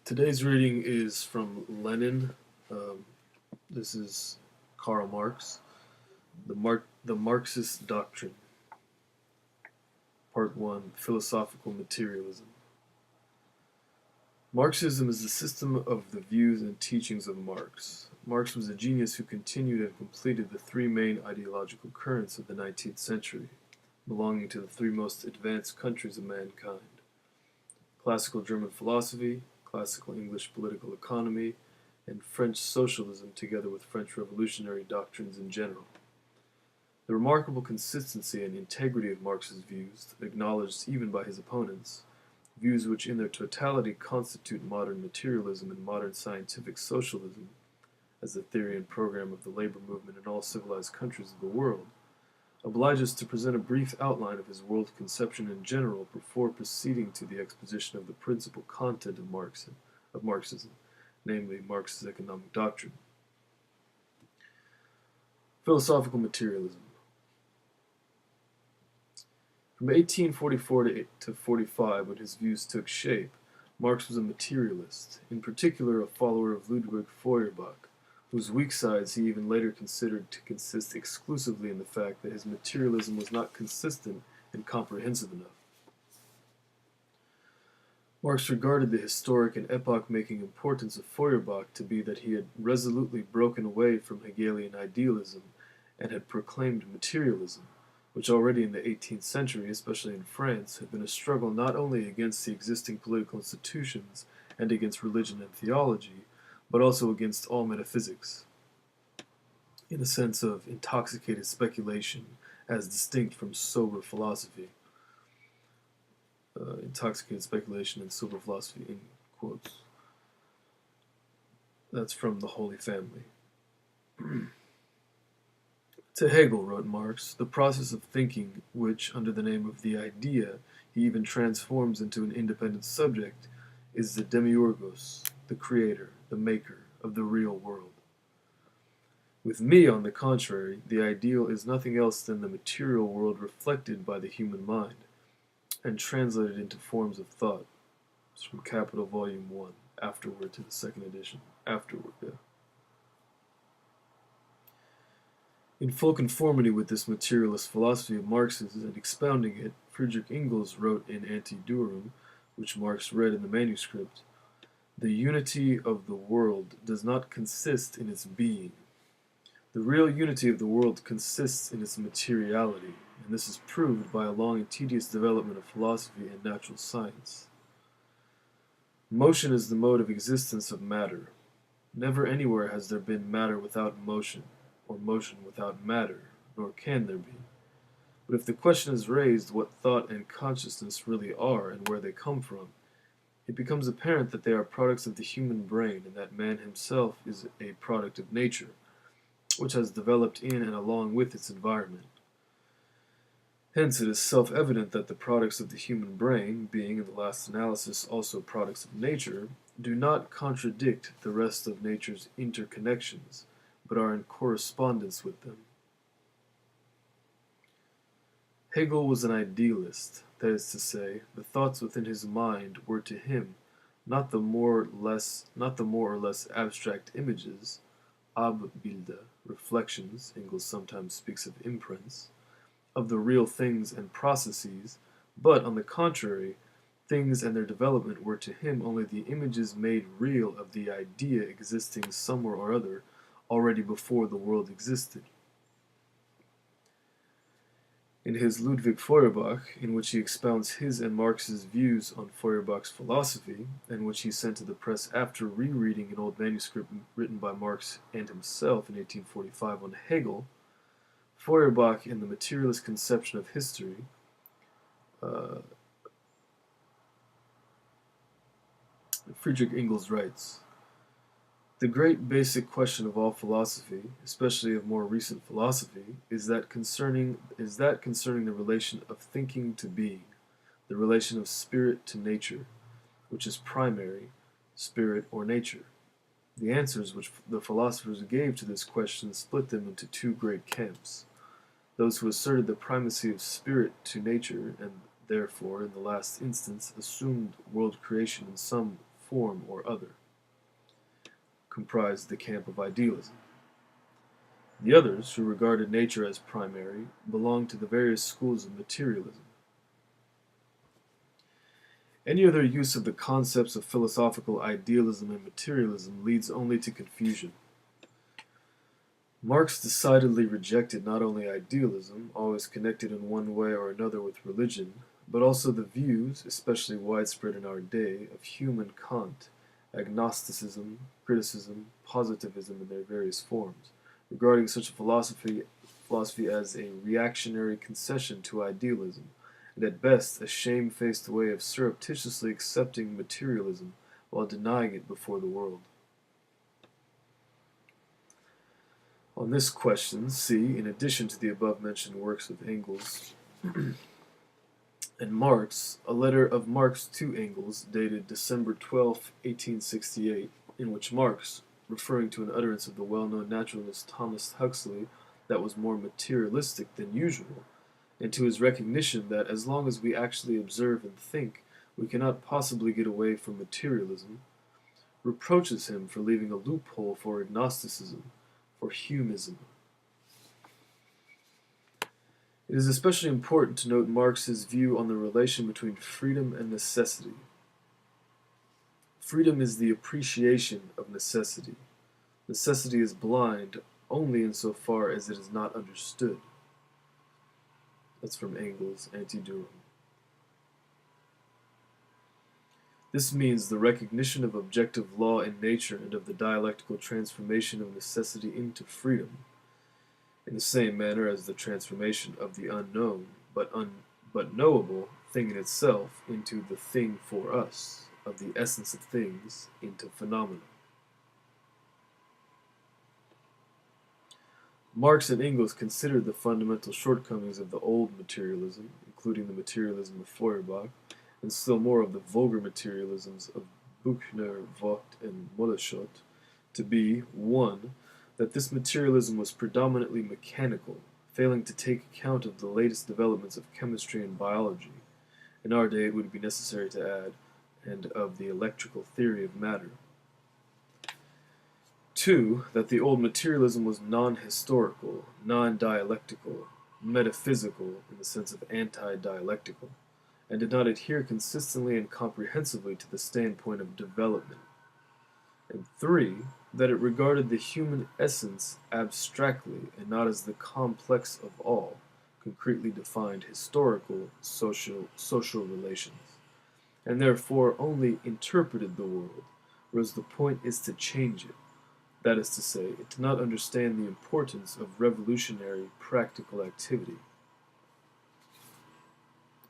Today's reading is from Lenin. Um, this is Karl Marx, the Marxist Doctrine, Part 1, Philosophical Materialism. Marxism is the system of the views and teachings of Marx. Marx was a genius who continued and completed the three main ideological currents of the 19th century, belonging to the three most advanced countries of mankind: classical German philosophy, classical English political economy, and French socialism, together with French revolutionary doctrines in general. The remarkable consistency and integrity of Marx's views, acknowledged even by his opponents, views which in their totality constitute modern materialism and modern scientific socialism, as the theory and program of the labor movement in all civilized countries of the world, oblige us to present a brief outline of his world conception in general before proceeding to the exposition of the principal content of Marxism, namely Marx's economic doctrine. Philosophical materialism. From 1844 to 45, when his views took shape, Marx was a materialist, in particular a follower of Ludwig Feuerbach, whose weak sides he even later considered to consist exclusively in the fact that his materialism was not consistent and comprehensive enough. Marx regarded the historic and epoch-making importance of Feuerbach to be that he had resolutely broken away from Hegelian idealism and had proclaimed materialism, which already in the 18th century, especially in France, had been a struggle not only against the existing political institutions and against religion and theology, but also against all metaphysics, in the sense of intoxicated speculation as distinct from sober philosophy. Intoxicated speculation and sober philosophy, in quotes. That's from the Holy Family. To Hegel, wrote Marx, the process of thinking, which, under the name of the idea, he even transforms into an independent subject, is the demiurgos, the creator, the maker of the real world. With me, on the contrary, the ideal is nothing else than the material world reflected by the human mind, and translated into forms of thought. It's from Capital, Volume 1, afterward to the second edition. Afterward, yeah. In full conformity with this materialist philosophy of Marx's and expounding it, Friedrich Engels wrote in Ante Durum, which Marx read in the manuscript, "The unity of the world does not consist in its being. The real unity of the world consists in its materiality, and this is proved by a long and tedious development of philosophy and natural science. Motion is the mode of existence of matter. Never anywhere has there been matter without motion, or motion without matter, nor can there be. But if the question is raised what thought and consciousness really are and where they come from, it becomes apparent that they are products of the human brain and that man himself is a product of nature, which has developed in and along with its environment. Hence it is self-evident that the products of the human brain, being in the last analysis also products of nature, do not contradict the rest of nature's interconnections, but are in correspondence with them." Hegel was an idealist, that is to say, the thoughts within his mind were to him not the more or less abstract images, Abbilder, reflections, Engels sometimes speaks of imprints, of the real things and processes, but, on the contrary, things and their development were to him only the images made real of the idea existing somewhere or other already before the world existed. In his Ludwig Feuerbach, in which he expounds his and Marx's views on Feuerbach's philosophy, and which he sent to the press after rereading an old manuscript written by Marx and himself in 1845 on Hegel, Feuerbach in the materialist conception of history, Friedrich Engels writes, "The great basic question of all philosophy, especially of more recent philosophy, is that concerning the relation of thinking to being, the relation of spirit to nature, which is primary, spirit or nature. The answers which the philosophers gave to this question split them into two great camps: those who asserted the primacy of spirit to nature, and therefore, in the last instance, assumed world creation in some form or other, comprised the camp of idealism. The others, who regarded nature as primary, belonged to the various schools of materialism. Any other use of the concepts of philosophical idealism and materialism leads only to confusion. Marx decidedly rejected not only idealism, always connected in one way or another with religion, but also the views, especially widespread in our day, of Hume and Kant, agnosticism, criticism, positivism in their various forms, regarding such a philosophy as a reactionary concession to idealism, and at best a shamefaced way of surreptitiously accepting materialism while denying it before the world. On this question, see, in addition to the above-mentioned works of Engels and Marx, a letter of Marx to Engels dated December 12, 1868, in which Marx, referring to an utterance of the well-known naturalist Thomas Huxley that was more materialistic than usual, and to his recognition that as long as we actually observe and think, we cannot possibly get away from materialism, reproaches him for leaving a loophole for agnosticism, for Humism. It is especially important to note Marx's view on the relation between freedom and necessity. Freedom is the appreciation of necessity. Necessity is blind only insofar as it is not understood. That's from Engels, Anti-Durham. This means the recognition of objective law in nature and of the dialectical transformation of necessity into freedom, in the same manner as the transformation of the unknown, but knowable thing in itself into the thing for us, of the essence of things into phenomena. Marx and Engels considered the fundamental shortcomings of the old materialism, including the materialism of Feuerbach, and still more of the vulgar materialisms of Buchner, Vogt, and Moleschott, to be, 1, that this materialism was predominantly mechanical, failing to take account of the latest developments of chemistry and biology. In our day it would be necessary to add, and of the electrical theory of matter. 2, that the old materialism was non-historical, non-dialectical, metaphysical in the sense of anti-dialectical, and did not adhere consistently and comprehensively to the standpoint of development. And 3, that it regarded the human essence abstractly and not as the complex of all, concretely defined historical, social relations, and therefore only interpreted the world, whereas the point is to change it. That is to say, it did not understand the importance of revolutionary practical activity,